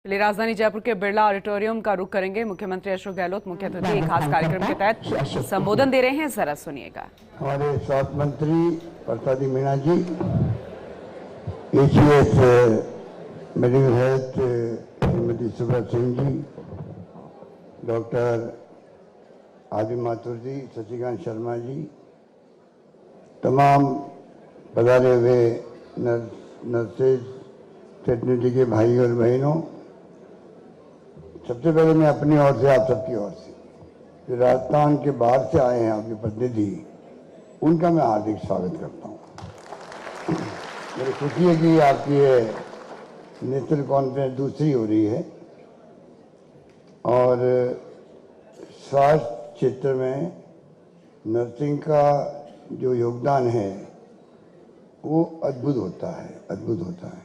चलिए राजधानी जयपुर के बिरला ऑडिटोरियम का रुख करेंगे। मुख्यमंत्री अशोक गहलोत मुख्य अतिथि एक खास कार्यक्रम के तहत संबोधन दे रहे हैं, जरा सुनिएगा। हमारे स्वास्थ्य मंत्री Prasadi Meena ji, ACS medical health Shrimati Subrat Singh ji, doctor Adi Mathur जी, शशिकांत शर्मा जी, तमाम पधारे हुए नर्सेज फेटर्निटी के भाई और बहनों, सबसे पहले मैं अपनी ओर से आप सबकी ओर से जो राजस्थान के बाहर से आए हैं आपके प्रतिनिधि, उनका मैं हार्दिक स्वागत करता हूँ। मेरी खुशी है कि आपकी ये नेशनल कॉन्फ्रेंस दूसरी हो रही है और स्वास्थ्य क्षेत्र में नर्सिंग का जो योगदान है वो अद्भुत होता है, अद्भुत होता है।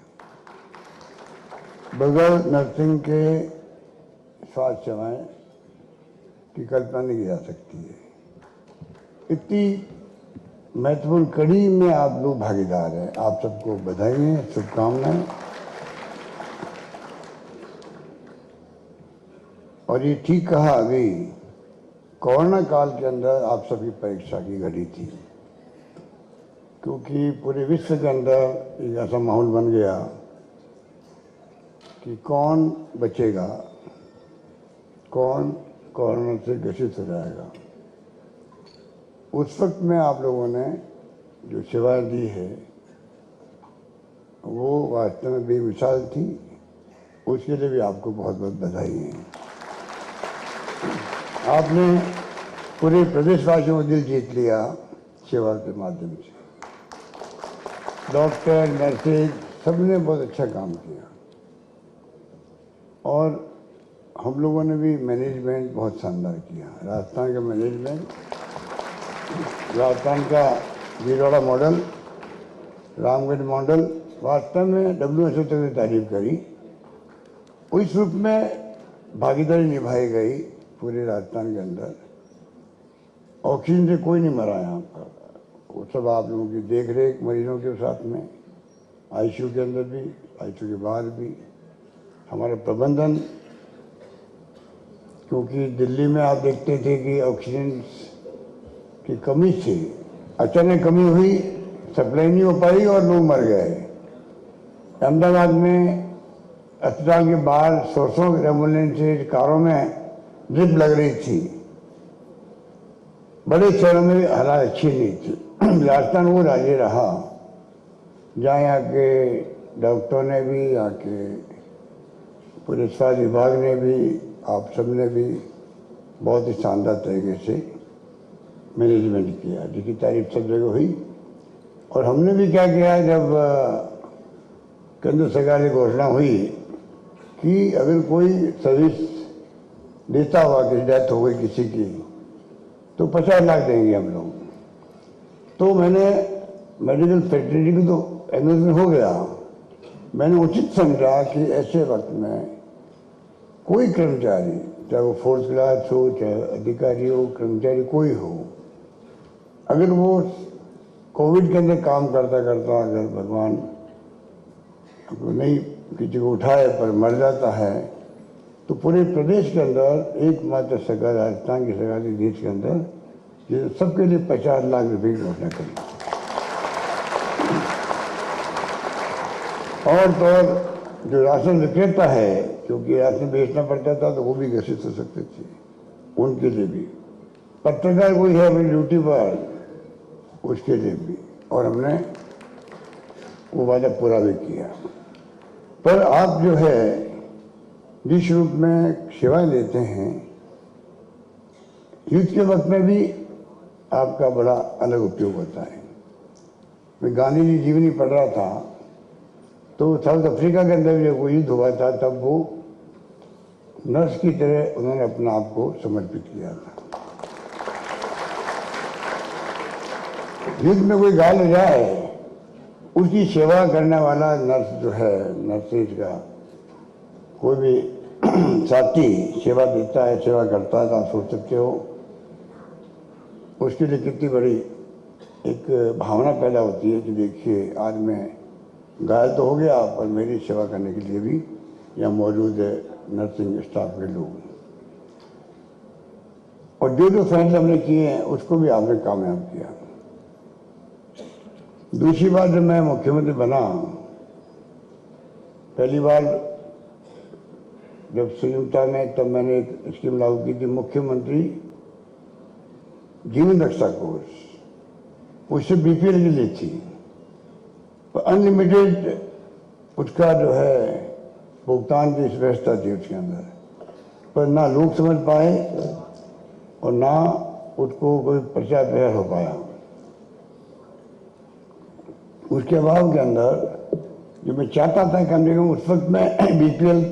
बगैर नर्सिंग के स्वास्थ्य सेवाएं की कल्पना नहीं की जा सकती है। इतनी महत्वपूर्ण कड़ी में आप लोग भागीदार हैं, आप सबको बधाई हैं, शुभकामनाएं। और ये ठीक कहा, अभी कोरोना काल के अंदर आप सभी परीक्षा की घड़ी थी, क्योंकि पूरे विश्व के अंदर एक ऐसा माहौल बन गया कि कौन बचेगा, कौन कोरोना से ग्रसित हो जाएगा। उस वक्त में आप लोगों ने जो सेवाएं दी है वो वास्तव में बेमिसाल थी, उसके लिए भी आपको बहुत बहुत बधाई है। आपने पूरे प्रदेशवासियों को दिल जीत लिया सेवा के माध्यम से। डॉक्टर, नर्सेज सबने बहुत अच्छा काम किया और हम लोगों ने भी मैनेजमेंट बहुत शानदार किया। राजस्थान का मैनेजमेंट, राजस्थान का भीलवाड़ा मॉडल, रामगढ़ मॉडल, वास्तव में WHO तक ने तारीफ करी। उस रूप में भागीदारी निभाई गई पूरे राजस्थान के अंदर। ऑक्सीजन से कोई नहीं मरा यहाँ पर, वो सब आप लोगों की देख रेख मरीजों के साथ में, आईसीयू के अंदर भी, आईसीयू के बाहर भी हमारा प्रबंधन। क्योंकि दिल्ली में आप देखते थे कि ऑक्सीजन की कमी थी, अचानक कमी हुई, सप्लाई नहीं हो पाई और लोग मर गए। अहमदाबाद में अस्पताल के बाहर सोर्सों एम्बुलेंस से कारों में ड्रिप लग रही थी। बड़े शहरों में भी हालात अच्छी नहीं थी। राजस्थान वो राज्य रहा जहाँ यहाँ के डॉक्टरों ने भी, यहाँ के पूरे स्वास्थ्य विभाग ने भी, आप सब ने भी बहुत ही शानदार तरीके से मैनेजमेंट किया, जिसकी तारीफ सब जगह हुई। और हमने भी क्या किया, जब केंद्र सरकार की घोषणा हुई कि अगर कोई सर्विस देता हुआ कि डेथ हो गई किसी की तो 50 लाख देंगे हम लोग, तो मैंने मेडिकल फैसिलिटी की तो एग्रीमेंट हो गया। मैंने उचित समझा कि ऐसे वक्त में कोई कर्मचारी, चाहे वो फोर्थ क्लास हो, चाहे अधिकारी हो, कर्मचारी कोई हो, अगर वो कोविड के अंदर काम करता करता अगर भगवान नहीं किसी को उठाए पर मर जाता है, तो पूरे प्रदेश के अंदर एकमात्र सरकार, राजस्थान की सरकार देश के अंदर सबके लिए 50 लाख रुपए की घोषणा करी। और तो और जो राशन विक्रेता है, क्योंकि राशन बेचना पड़ता था तो वो भी ग्रसित हो सकते थे, उनके लिए भी। पत्रकार कोई है अपनी ड्यूटी पर, उसके लिए भी। और हमने वो वादा पूरा भी किया। पर आप जो है जिस रूप में सेवाएं देते हैं, युद्ध के वक्त में भी आपका बड़ा अलग उपयोग होता है। मैं गांधी जी जीवनी पढ़ रहा था तो साउथ अफ्रीका के अंदर जब वो युद्ध हुआ था, तब वो नर्स की तरह उन्होंने अपना आप को समर्पित किया था। युद्ध में कोई घायल हो जाए, उसकी सेवा करने वाला नर्स जो है, नर्सेज का कोई भी साथी सेवा देता है, सेवा करता है, तो आप सोच सकते हो उसके लिए कितनी बड़ी एक भावना पैदा होती है कि देखिए आज मैं घायल तो हो गया पर मेरी सेवा करने के लिए भी या मौजूद है नर्सिंग स्टाफ के लोग। और जो जो फैसले हमने किए हैं उसको भी आपने कामयाब किया। दूसरी बात, जब मैं मुख्यमंत्री बना, पहली बार जब संयुक्ता में, तब मैंने एक स्कीम लागू की थी, मुख्यमंत्री जीवन रक्षा कोष। उससे बीपीएल की ली थी, तो अनलिमिटेड उसका जो है भुगतान की व्यवस्था थी उसके अंदर, पर ना लोग समझ पाए और ना उसको कोई प्रचार प्रसार हो पाया। उसके अभाव के अंदर जो मैं चाहता था कम से कम उस वक्त में बीपीएल,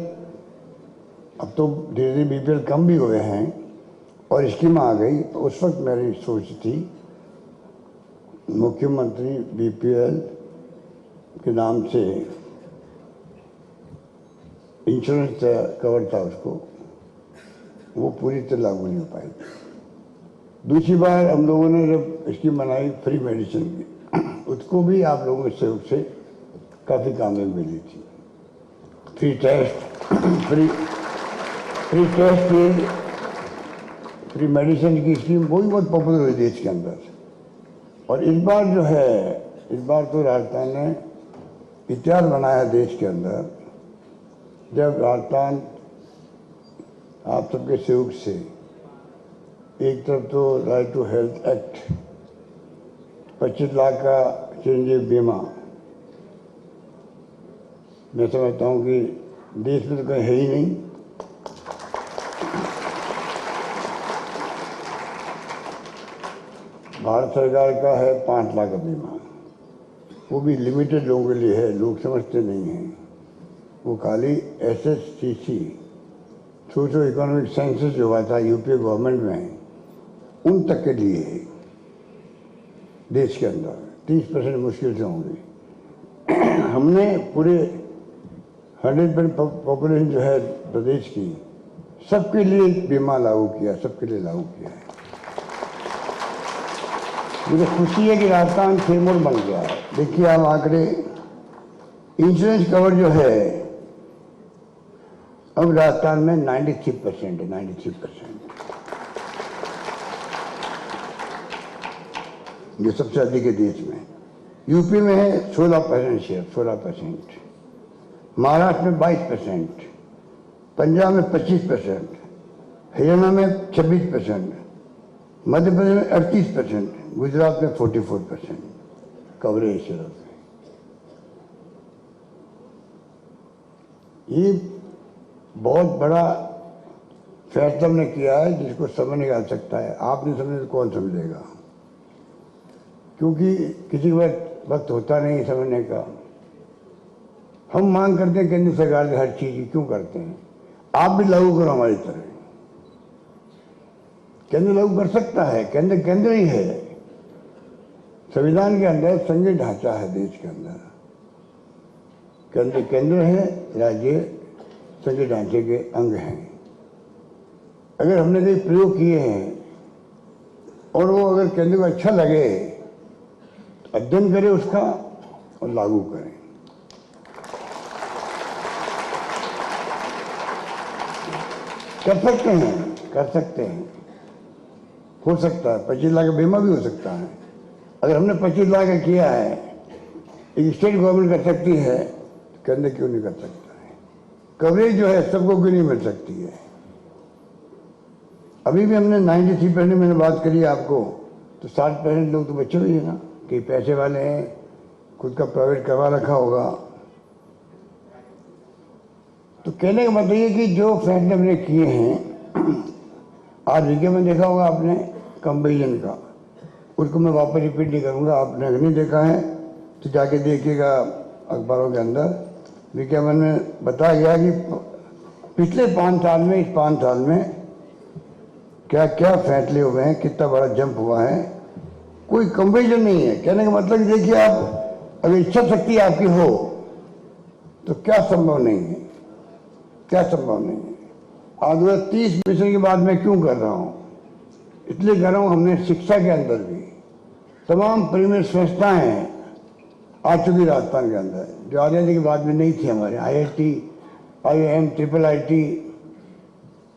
अब तो धीरे धीरे बीपीएल कम भी हुए हैं और स्कीम आ गई, तो उस वक्त मेरी सोच थी मुख्यमंत्री बीपीएल के नाम से इंश्योरेंस कवर था उसको, वो पूरी तरह लागू नहीं हो पाई। दूसरी बार हम लोगों ने जब स्कीम बनाई फ्री मेडिसिन की, उसको भी आप लोगों के सहयोग से काफ़ी कामयाबी मिली थी। फ्री टेस्ट, फ्री टेस्ट की, फ्री मेडिसिन की स्कीम वो भी बहुत पॉपुलर हुई देश के अंदर। और इस बार जो है, इस बार तो राजस्थान ने इतिहास बनाया देश के अंदर, जब राजस्थान आप सबके सहयोग से, एक तरफ तो right to health act, 25 lakh का चिरंजीवी बीमा, मैं समझता हूँ कि देश में तो कहीं है ही नहीं। भारत सरकार का है 5 लाख का बीमा, वो भी लिमिटेड लोगों के लिए है, लोग समझते नहीं हैं। वो खाली SSCC, सोशो इकोनॉमिक सेंसस जो हुआ था यूपी गवर्नमेंट में, उन तक के लिए है। देश के अंदर 30% मुश्किल से होंगे। हमने पूरे 100% पॉपुलेशन जो है प्रदेश की, सबके लिए बीमा लागू किया, सबके लिए लागू किया है। मुझे खुशी है कि राजस्थान फेमर बन गया है। देखिए आप आंकड़े, इंश्योरेंस कवर जो है अब राजस्थान में 93% है, 93%, जो सबसे अधिक है देश में। यूपी में है 16% शेयर, 16%, महाराष्ट्र में 22%, पंजाब में 25%, हरियाणा में 26%, मध्य प्रदेश में 38%, गुजरात में 44% कवरेज इंश्योरेंस है। ये बहुत बड़ा फैसला हमने किया है जिसको समझ नहीं आ सकता है। आप नहीं समझे तो कौन समझेगा, क्योंकि किसी के पास वक्त होता नहीं समझने का। हम मांग करते हैं केंद्र सरकार से हर चीज की, क्यों करते हैं? आप भी लागू करो हमारी तरह। केंद्र लागू कर सकता है, केंद्र ही है। संविधान के अंदर संघीय ढांचा है देश के अंदर, केंद्र है, राज्य संघीय ढांचे के अंग हैं। अगर हमने कई प्रयोग किए हैं और वो अगर केंद्र को अच्छा लगे तो अध्ययन करें उसका और लागू करें। कर सकते हैं, हो सकता है। 25 लाख का बीमा भी हो सकता है। अगर हमने 25 लाख का किया है, एक स्टेट गवर्नमेंट कर सकती है, तो केंद्र क्यों नहीं कर सकता है? कवरेज जो है सबको क्यों नहीं मिल सकती है? अभी भी हमने 93% मैंने बात करी आपको, तो 60% लोग तो बचे हुए हैं ना, कि पैसे वाले हैं, खुद का प्राइवेट करवा रखा होगा। तो कहने का मतलब ये कि जो फैसले हमने किए हैं, आज वीके में देखा होगा आपने कंपेरिजन का, उसको मैं वापस रिपीट नहीं करूँगा। आपने अगर नहीं देखा है तो जाके देखिएगा अखबारों के अंदर। विज्ञापन में बताया गया कि पिछले 5 साल में, इस 5 साल में क्या क्या फैसले हुए हैं, कितना बड़ा जंप हुआ है। कोई कंपेरिजन नहीं है। कहने का मतलब देखिए, आप अगर इच्छा शक्ति आपकी हो तो क्या संभव नहीं है, क्या संभव नहीं है। आज 30 मिशन की बात मैं क्यों कर रहा हूँ? इसलिए कर रहा हूँ, हमने शिक्षा के अंदर भी तमाम प्रीमियर संस्थाएं आ चुकी राजस्थान के अंदर, जो आज़ादी के बाद में नहीं थी। हमारे IIT IIM, IIIT,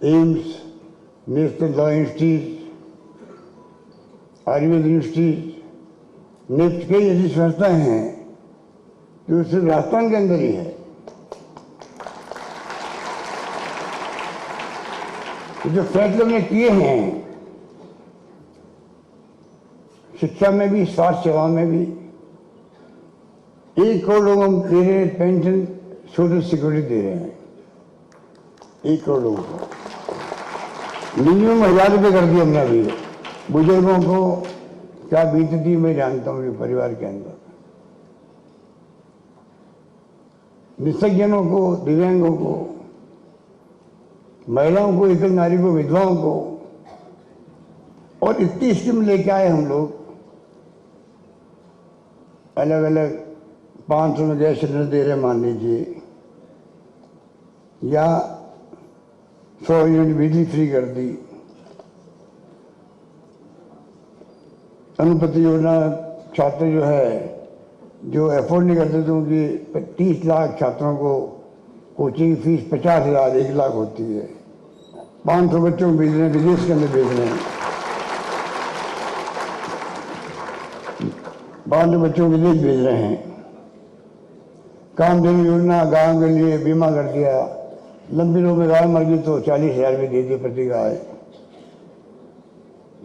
AIIMS, national law institute, Ayurveda institute, NEFT कई ऐसी संस्थाएं हैं जो सिर्फ राजस्थान के अंदर ही है। जो फैसले हमने किए हैं शिक्षा में भी, स्वास्थ्य सेवा में भी, 1 करोड़ लोगों को दे रहे हैं पेंशन, सोशल सिक्योरिटी दे रहे हैं 1 करोड़ लोगों को। मिनिमम 1000 रुपये कर दिए हमने अभी। बुजुर्गों को क्या बीतती मैं जानता हूँ परिवार के अंदर। निस्सज्जनों को, दिव्यांगों को, महिलाओं को, एकल नारी को, विधवाओं को, और इतनी स्कीम लेके आए हम लोग। अलग अलग 500 में गैस सिलेंडर दे रहे मान लीजिए, या 100 यूनिट बिजली फ्री कर दी। अनुपति योजना, छात्र जो है जो अफोर्ड नहीं करते तो उनकी 30 लाख छात्रों को कोचिंग फीस 50,000, 1 लाख होती है। 500 बच्चों को भेज रहे हैं, विदेश के अंदर भेज रहे हैं। 500 बच्चों को विदेश भेज रहे हैं। कामधेनु योजना, गायों के लिए बीमा कर दिया। लंबी रोग में गाय मर गई तो 40,000 भी दे दिए प्रति गाय।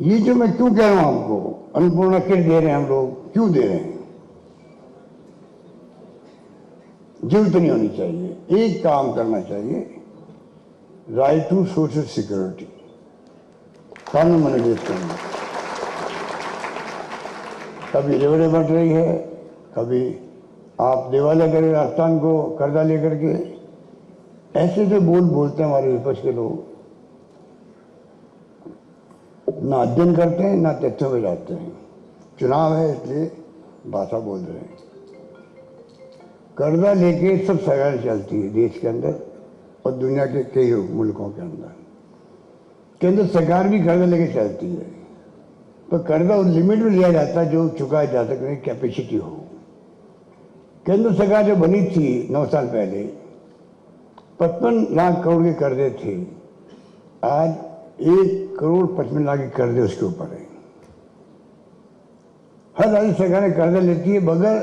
ये जो मैं क्यों कह रहा हूं आपको, अन्नपूर्णा किट दे रहे हैं हम लोग, क्यों दे रहे हैं? जरूरत नहीं होनी चाहिए। एक काम करना चाहिए, राइट टू सोशल सिक्योरिटी, कानून मनोनीत करना। कभी रेवड़े बढ़ रही है, कभी आप दिवालिया करें राजस्थान को कर्जा लेकर के। ऐसे जो बोलते हैं हमारे विपक्ष के लोग, ना अध्ययन करते हैं ना तथ्यों में जाते हैं। चुनाव है इसलिए भाषा बोल रहे हैं। कर्जा लेके सब सरकार चलती है देश के अंदर और दुनिया के कई मुल्कों के अंदर। केंद्र सरकार भी कर्जा लेके चलती है, तो कर्जा उस लिमिट में लिया जाता है जो चुकाया जा सके, कैपेसिटी हो। केंद्र सरकार जो बनी थी 9 साल पहले, 55 लाख करोड़ के कर्जे थे। आज 1 करोड़ 55 लाख के कर्जे उसके ऊपर है। हर राज्य सरकारें कर्जा लेती है, बगैर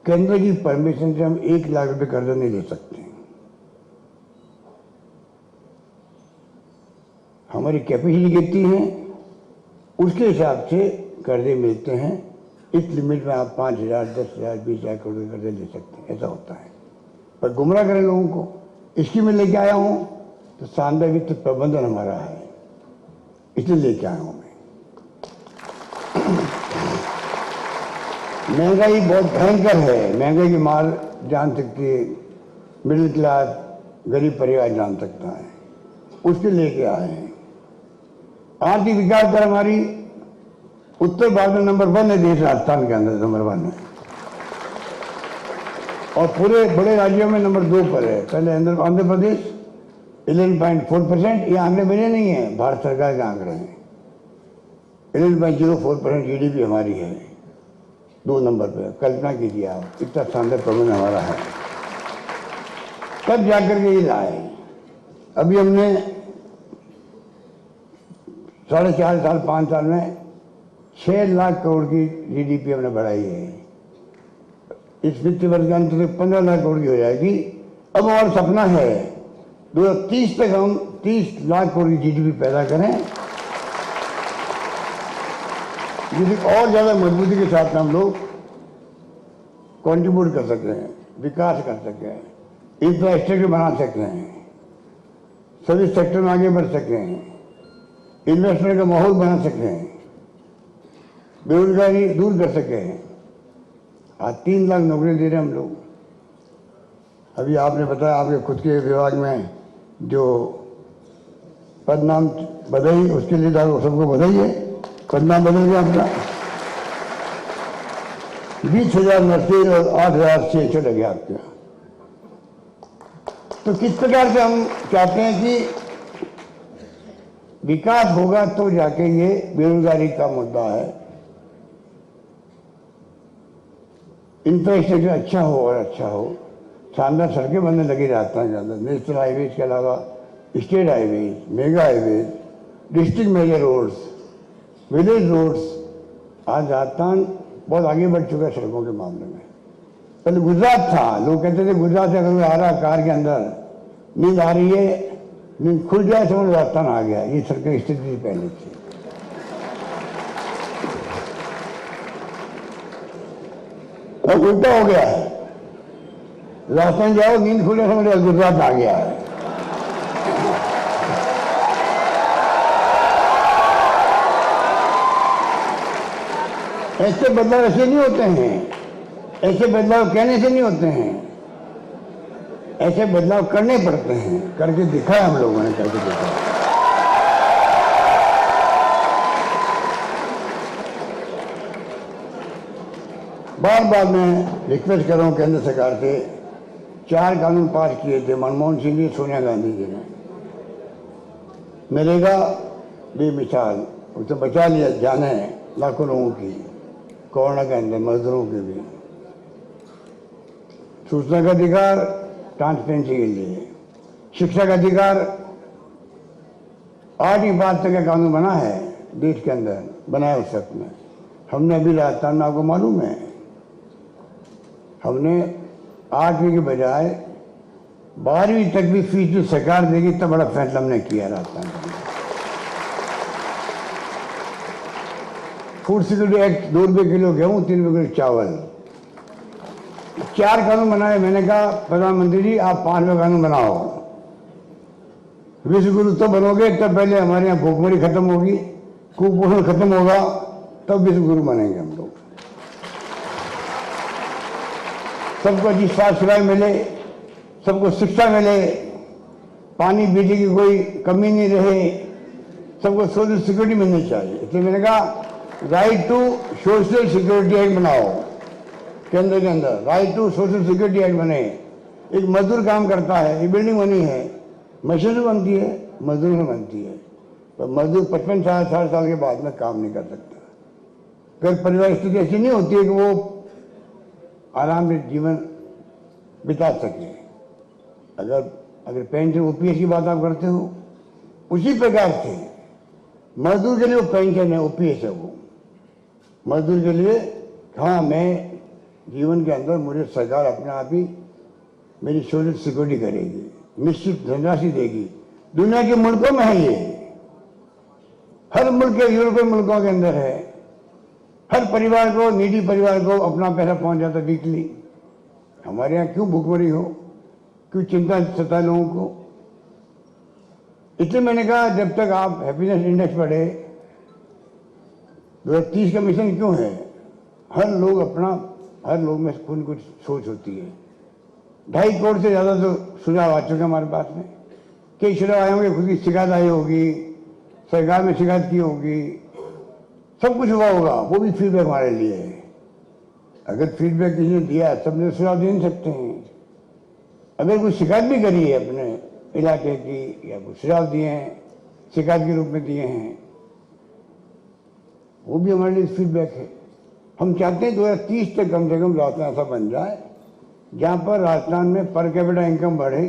केंद्र की परमिशन से हम 1 लाख रुपए कर्जा नहीं ले सकते। हमारी कैपेसिटी कितनी है उसके हिसाब से कर्जे मिलते हैं। इस लिमिट में आप 5,000, 10,000, 20,000 करोड़ के कर्जे ले सकते हैं, ऐसा होता है। पर गुमराह करें लोगों को। इसकी मैं लेके आया हूं तो शानदार वित्त प्रबंधन हमारा है, इसलिए लेके आया हूं मैं। महंगाई बहुत भयंकर है, महंगाई की मार जान सकती है, मिडिल क्लास गरीब परिवार जान सकता है, उसके लेके आए हैं। आर्थिक विकास दर हमारी उत्तर भारत में नंबर 1 है, देश राजस्थान के अंदर नंबर 1 है, और पूरे बड़े राज्यों में नंबर 2 पर है। पहले आंध्र प्रदेश 11.4%, ये आंकड़े मेरे नहीं है, भारत सरकार के आंकड़े हैं। 11.04% GDP हमारी है, 2 नंबर पे। कल्पना कीजिए आप, इतना शानदार प्रबंधन हमारा है। तब जाकर के ये लाए। अभी हमने 4.5 साल 5 साल में 6 लाख करोड़ की GDP हमने बढ़ाई है। इस वित्त वर्ष के अंत तक 15 लाख करोड़ की हो जाएगी। अब हमारा सपना है 2030 तक हम 30 लाख करोड़ की GDP पैदा करें, जिसे और ज्यादा मजबूती के साथ हम लोग कंट्रीब्यूट कर सकते हैं, विकास कर सकते हैं, इंफ्रास्ट्रक्चर बना सकते हैं, सभी सेक्टर में आगे बढ़ सकते हैं, इन्वेस्टमेंट का माहौल बना सकते हैं, बेरोजगारी दूर कर सकते हैं। आज 3 लाख नौकरी दे रहे हैं हम लोग। अभी आपने बताया आपके खुद के विभाग में जो पद नाम बदली, उसके लिए सबको बधाई है। पद नाम बदल गया आपका। 20,000 नर्सेज और 8,000 CHO लगे आपके। तो किस प्रकार से हम चाहते हैं कि विकास होगा तो जाके ये बेरोजगारी का मुद्दा है, इंफ्रास्ट्रक्चर अच्छा हो और अच्छा हो, शानदार सड़कें बनने लगी राजस्थान के अंदर, नेशनल हाईवेज के अलावा state highways, mega highways, district major roads, village roads. आज राजस्थान बहुत आगे बढ़ चुका है सड़कों के मामले में। पहले गुजरात था, लोग कहते थे गुजरात से अगर आ रहा कार के अंदर, नींद आ रही है, नींद खुल जाए समझ राजस्थान आ गया। ये सड़कें स्थिति थी पहले थी। अब उल्टा हो गया है, राजस्थान जाओ नींद खुले समझ गुजरात आ गया है। ऐसे बदलाव ऐसे नहीं होते हैं, ऐसे बदलाव कहने से नहीं होते हैं, ऐसे बदलाव करने पड़ते हैं। करके दिखाया हम लोगों ने, करके दिखाया। बार बार मैं रिक्वेस्ट कर रहा हूं केंद्र सरकार से, 4 कानून पास किए थे मनमोहन सिंह जी, सोनिया गांधी जी ने। नरेगा बेमिसाल, उसे बचा लिया जाने लाखों लोगों की, कोरोना के अंदर मजदूरों के भी। सूचना का अधिकार ट्रांसपेरेंसी के लिए, शिक्षा का अधिकार 8वीं बात तक का कानून बना है देश के अंदर, बनाया उस वक्त में। हमने अभी राजस्थान में, आपको मालूम है, हमने 8वीं के बजाय 12वीं तक भी फीस जो सरकार देगी, इतना बड़ा फैसला हमने किया राजस्थान में। फूड सिक्योरिटी एक्ट, 2 रुपये किलो गेहूँ, 3 रुपये किलो चावल, 4 कानून बनाए। मैंने कहा प्रधानमंत्री जी आप 5वें कानून बनाओ। विश्व गुरु तो बनोगे तब पहले हमारे यहाँ भूखमरी खत्म होगी, कुपोषण खत्म होगा, तब विश्व गुरु बनेंगे हम लोग। सबको अच्छी साफ सफाई मिले, सबको शिक्षा मिले, पानी बिजली की कोई कमी नहीं रहे, सबको सोशल सिक्योरिटी मिलनी चाहिए। इसलिए मैंने कहा right to social security act बनाओ केंद्र के अंदर, right to social security act बने। एक मजदूर काम करता है, एक बिल्डिंग बनी है, मशीन से बनती है, मजदूर से बनती है, तो मजदूर 55 साल 60 साल के बाद में काम नहीं कर सकता। फिर परिवार स्थिति ऐसी नहीं होती है कि वो आराम से जीवन बिता सके। अगर पेंशन ओपीएस की बात आप करते हो, उसी प्रकार से मजदूर के लिए वो पेंशन है, ओपीएस है वो मजदूर के लिए। हाँ, मैं जीवन के अंदर मुझे सरकार अपने आप ही मेरी सोशल सिक्योरिटी करेगी, निश्चित धनराशि देगी। दुनिया के मुल्कों में है ये, हर मुल्क के, यूरोपीय मुल्कों के अंदर है। हर परिवार को, निजी परिवार को अपना पैसा पहुंच जाता वीकली। हमारे यहाँ क्यों भूखमरी हो, क्यों चिंता सताए लोगों को? इसलिए मैंने कहा जब तक आप हैप्पीनेस इंडेक्स पढ़े, 2030 का मिशन क्यों है? हर लोग में कुछ कुछ सोच होती है। 2.5 करोड़ से ज़्यादा तो सुझाव आ चुके हैं हमारे पास में। कई सुझाव आए होंगे, खुद की शिकायत आई होगी, सरकार में शिकायत की होगी, सब कुछ हुआ होगा, वो भी फीडबैक हमारे लिए है। अगर फीडबैक किसी ने दिया, सबने सुझाव दे नहीं सकते हैं। अगर कोई शिकायत भी करी है अपने इलाके की, या कुछ सुझाव दिए हैं, शिकायत के रूप में दिए हैं, वो भी हमारे लिए फीडबैक है। हम चाहते हैं 2030 तक कम से कम राजस्थान ऐसा बन जाए जहाँ पर राजस्थान में पर कैपिटा इनकम बढ़े,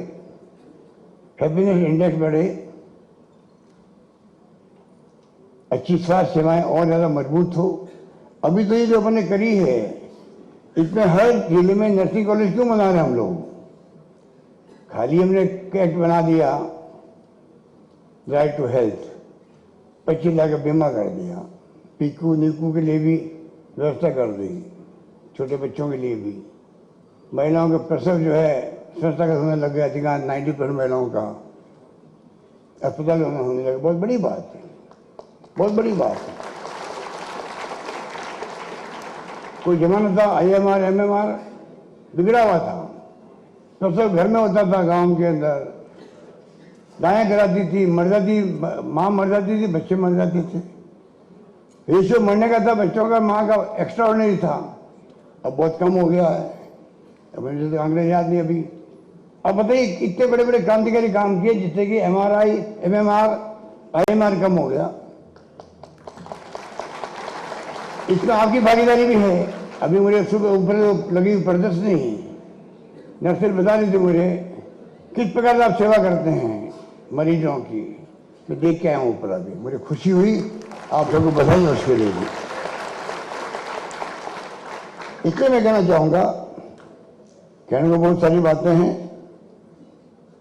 हैप्पीनेस इंडेक्स बढ़े, अच्छी स्वास्थ्य सेवाएं और ज़्यादा मजबूत हो। अभी तो ये जो अपने करी है, इसमें हर जिले में नर्सिंग कॉलेज क्यों बना रहे हम लोग? खाली हमने एक्ट बना दिया, राइट टू हेल्थ, 25 लाख का बीमा कर दिया, पीकू नीकू के लिए भी व्यवस्था कर दी, छोटे बच्चों के लिए भी। महिलाओं का प्रसव जो है संस्था का होने लग गया, अधिकांश 90% महिलाओं का अस्पताल में होने लगा। बहुत बड़ी बात है, बहुत बड़ी बात है। कोई जमाना था IMR MMR बिगड़ा हुआ था, प्रसव घर में होता था, गांव के अंदर दाएं कराती थी, मर जाती, माँ मर जाती थी, बच्चे मर जाते थे। रेशियो मरने का था बच्चों का, माँ का एक्स्ट्रा ऑर्डिनरी था। अब बहुत कम हो गया है। अब मुझे तो अंग्रेज याद नहीं अभी। अब बताइए इतने बड़े बड़े क्रांतिकारी काम किए जिससे कि MRI MMR IMR कम हो गया। इसमें आपकी भागीदारी भी है। अभी मुझे सुबह ऊपर लगी प्रदर्शनी, नर्सें बता रही थी मुझे किस प्रकार से आप सेवा करते हैं मरीजों की। मैं देख के आया हूँ ऊपर, अभी मुझे खुशी हुई, आप सबको बधाई उसके लिए भी। इसलिए मैं कहना चाहूँगा, कहने को बहुत सारी बातें हैं,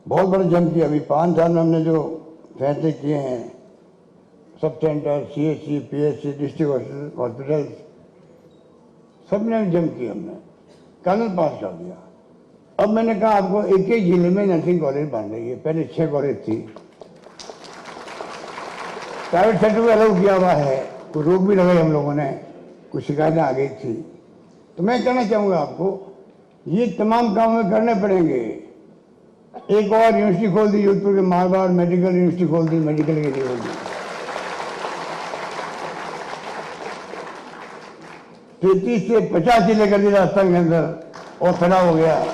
बहुत बड़ा जम किया। अभी 5 साल में हमने जो फैसले किए हैं, sub centre, CHC, PHC, district hospital, सब ने जम किया। हमने कानून पास कर दिया। अब मैंने कहा आपको एक एक जिले में नर्सिंग कॉलेज बन रही है। पहले 6 कॉलेज थी, प्राइवेट सेक्टर में अलाउ किया हुआ है, कोई रोक भी लगाई हम लोगों ने, कुछ शिकायतें आ गई थी। तो मैं कहना चाहूँगा आपको, ये तमाम काम में करने पड़ेंगे। एक और यूनिवर्सिटी खोल दी जोधपुर के, मारवाड़ मेडिकल यूनिवर्सिटी खोल दी, मेडिकल के लिए खोल दी। 33 से 50 जिले कर दिए राजस्थान के अंदर, और खड़ा हो गया।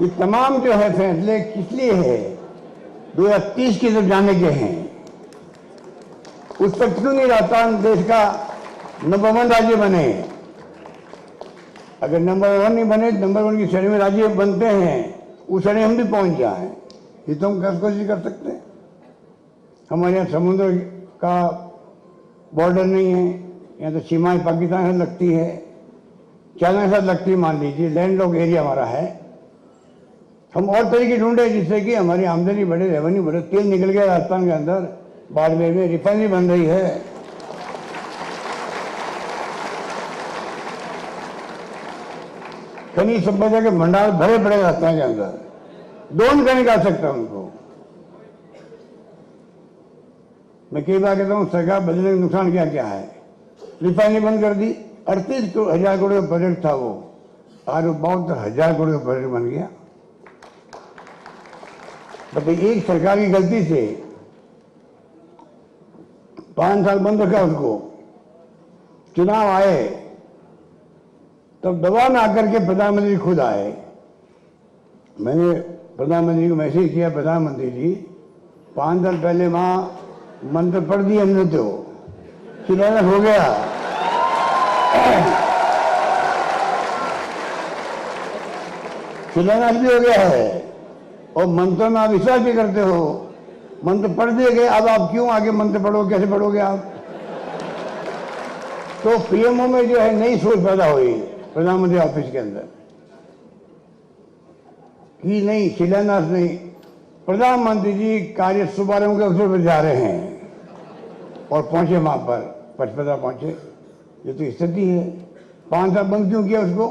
ये तमाम जो है फैसले किस लिए है? 2030 की तरफ जाने के हैं। उस तक क्यों नहीं राजस्थान देश का नंबर 1 राज्य बने? अगर नंबर 1 नहीं बने, नंबर 1 की श्रेणी में राज्य बनते हैं, उस श्रेणी हम भी पहुंच जाएं, ये तो हम कोशिश कर सकते हैं। हमारे यहाँ समुद्र का बॉर्डर नहीं है, यहाँ तो सीमाएं पाकिस्तान से लगती है, चाइना के साथ लगती है, मान लीजिए लैंडलॉक एरिया हमारा है। हम और तरीके ढूंढे जिससे कि हमारी आमदनी बढ़े, रेवेन्यू बढ़े। तेल निकल गया राजस्थान के अंदर, बाड़मेर में रिफाइनरी बन रही है। खनिज संपदा के भंडार भरे पड़े राजस्थान के अंदर, दोनों का निकाल सकता उनको। मैं कई बार कहता हूँ, सरकार बदलने का नुकसान क्या क्या है? रिफाइनरी बंद कर दी, 38,000 करोड़ का प्रोजेक्ट था वो, आज वो 72,000 करोड़ का प्रोजेक्ट बन गया। बताइए, एक सरकार की गलती से 5 साल बंद रखा उसको, चुनाव आए तब दबाव में आकर के प्रधानमंत्री खुद आए। मैंने प्रधानमंत्री को मैसेज किया, प्रधानमंत्री जी 5 साल पहले वहां मंत्र पढ़ दिए हमने, तो शिलान्यास हो गया। शिलान्यास भी हो गया है, और मंत्रों में आप विश्वास भी करते हो। मंत्र पढ़ दिए गए, अब आप क्यों आगे मंत्र पढ़ोगे? कैसे पढ़ोगे आप? तो PMO में जो है नई सोच पैदा हुई प्रधानमंत्री ऑफिस के अंदर कि नहीं, शिलान्यास नहीं, प्रधानमंत्री जी कार्य शुभारंभ के अवसर पर जा रहे हैं, और पहुंचे वहां पर, पचपदरा पहुंचे। ये तो स्थिति है। 5 साल बंद क्यों किया उसको?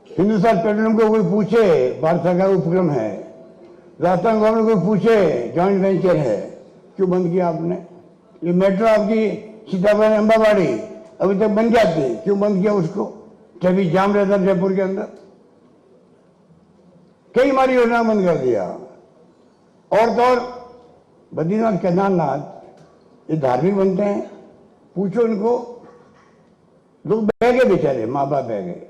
हिंदुस्तान पेट्रोलियम को कोई पूछे, भारत सरकार उपक्रम है, राजस्थान गवर्नमेंट को पूछे, जॉइंट वेंचर है, क्यों बंद किया आपने? ये मेट्रो आपकी सीतापुर अंबाबाड़ी अभी तक बन जाती, क्यों बंद किया उसको? ट्रैफिक जाम रहता जयपुर के अंदर, कई हमारी योजना बंद कर दिया। और तो और बद्रीनाथ केदारनाथ ये धार्मिक बनते हैं, पूछो इनको, लोग बह गए बेचारे, माँ बाप बह गए।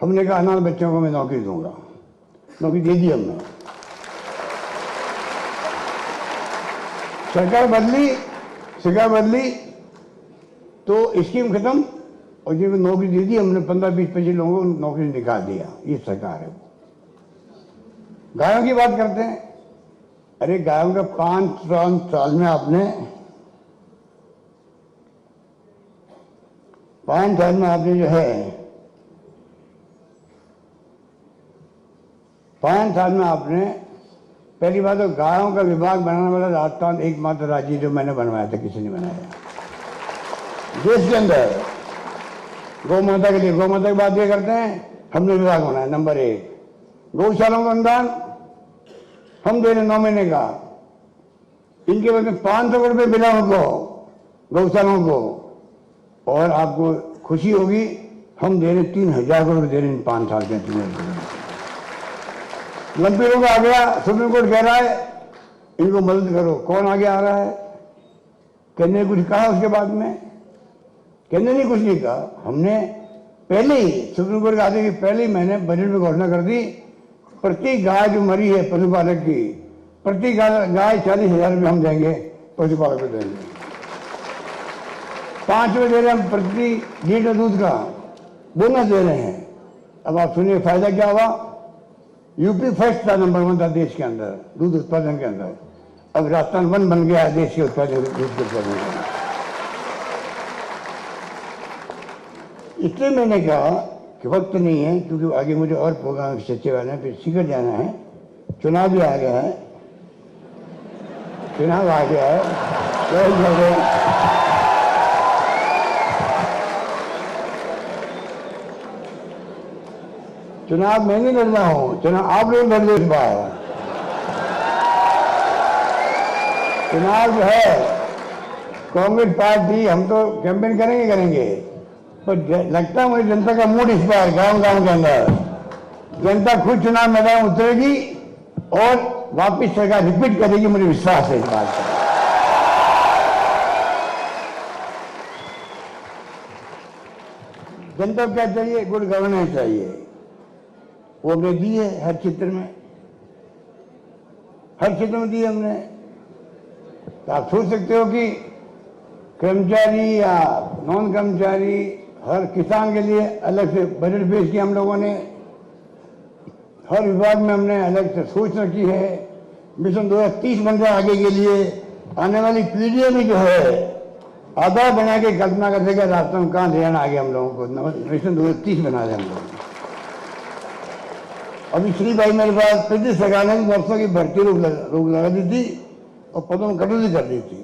हमने कहा अनाथ बच्चों को मैं नौकरी दूंगा, नौकरी दे दी हमने। सरकार बदली तो स्कीम खत्म, और जिनको नौकरी दे दी हमने, 15, 20, 25 लोगों को नौकरी निकाल दिया। ये सरकार है। गायों की बात करते हैं, अरे गायों का 5 साल में आपने 5 साल में आपने जो है 5 साल में आपने, पहली बात तो गायों का विभाग बनाने वाला राजस्थान एकमात्र राज्य जो मैंने बनवाया था, किसी ने बनाया देश के अंदर। गौ माता के लिए, गौ माता की बात ये करते हैं, हमने विभाग बनाया नंबर 1। गौशालाओं का अनुदान हम दे रहे 9 महीने का, इनके बदले 500 करोड़ रुपये मिला उनको, गौशालाओं को। और आपको खुशी होगी, हम दे रहे 3,000 करोड़ दे रहे हैं 5 साल के। लंबी रोग आ गया, सुप्रीम कोर्ट कह रहा है इनको मदद करो। कौन आगे आ रहा है? केंद्र ने कुछ कहा उसके बाद में? केंद्र ने कुछ नहीं कहा। हमने पहले ही सुप्रीम कोर्ट के आदेश के पहले ही मैंने बजट में घोषणा कर दी, प्रति गाय जो मरी है पशुपालक की, प्रति गाय 40,000 रुपये हम देंगे, पशुपालक को देंगे। 5 रुपये दे रहे हैं प्रति लीटर दूध का, बोनस दे रहे हैं। अब आप सुनिए फायदा क्या हुआ। यूपी फर्स्ट था, नंबर 1 था देश के अंदर दूध उत्पादन के अंदर। अब राजस्थान 1 बन गया है देश के उत्पादन दूध के उत्पादन में। इसलिए मैंने कहा कि वक्त नहीं है, क्योंकि आगे मुझे और प्रोग्राम सच्चे वाले हैं, फिर सीकर जाना है। चुनाव भी आ गया है, चुनाव आ गया है। चुनाव मैं नहीं लड़ रहा हूँ, चुनाव आप लोग लड़ रहे इस बार। चुनाव जो है कांग्रेस पार्टी, हम तो कैंपेन करेंगे, पर लगता है मुझे जनता का मूड इस बार गांव-गांव के अंदर जनता खुद चुनाव मैदान उतरेगी और वापिस सरकार रिपीट करेगी, मुझे विश्वास है इस बात का। जनता को क्या चाहिए? गुड गवर्नेंस चाहिए। वो हमने दी है हर क्षेत्र में, हर क्षेत्र में दी हमने। तो आप सोच सकते हो कि कर्मचारी या नॉन कर्मचारी, हर किसान के लिए अलग से बजट पेश किया हम लोगों ने। हर विभाग में हमने अलग से सोच रखी है। मिशन 2030 बन रहा आगे के लिए। आने वाली पीढ़ियों में जो है आधार बना के कल्पना कर देगा रास्ता में कहाँ ले जाना आगे हम लोगों को। मिशन 2030 बना रहे हम लोग। अभी श्री भाई मेरे पास पिछली सरकार ने वर्षों की भर्ती रोक लगा दी थी और पदों में कटौती कर दी थी।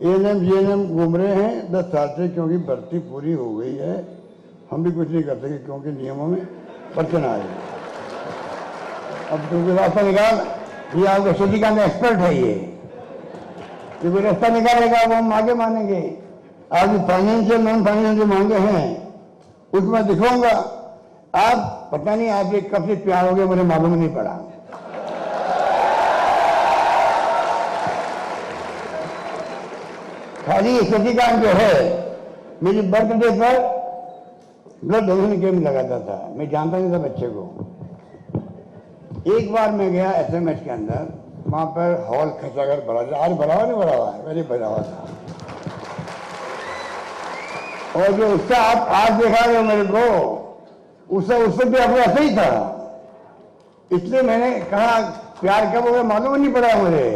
एएनएम जीएनएम घूम रहे हैं 10 साल से, क्योंकि भर्ती पूरी हो गई है। हम भी कुछ नहीं कर सके क्योंकि नियमों में अड़चन आ रही। अब क्योंकि रास्ता निकाल, ये आपका शशिकांत एक्सपर्ट है, ये कोई रास्ता निकालेगा वो हम आगे मानेंगे। आज फाइनेंशियल नॉन फाइनेंशियल मांगे हैं उसमें दिखाऊंगा। आप पता नहीं आप ये कब से प्यार हो गया, मुझे मालूम नहीं पड़ा। खाली शशिकांत जो है मेरी बर्थडे पर ब्लड डोनेशन कैंप लगाता था, मैं जानता नहीं था बच्चे को। एक बार मैं गया एसएमएस के अंदर, वहां पर हॉल खचाकर भरा था। आज भरा हुआ नहीं भरा हुआ है, पहले भरा हुआ था। और जो उसका आप आज देखा गया मेरे को, उससे भी आपको ऐसा ही था। इसलिए मैंने कहा प्यार कब हो गया मालूम नहीं पड़ा मुझे।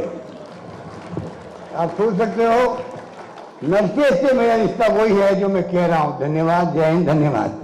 आप सोच सकते हो नरसिंह से मेरा रिश्ता वही है जो मैं कह रहा हूं। धन्यवाद, जय हिंद, धन्यवाद।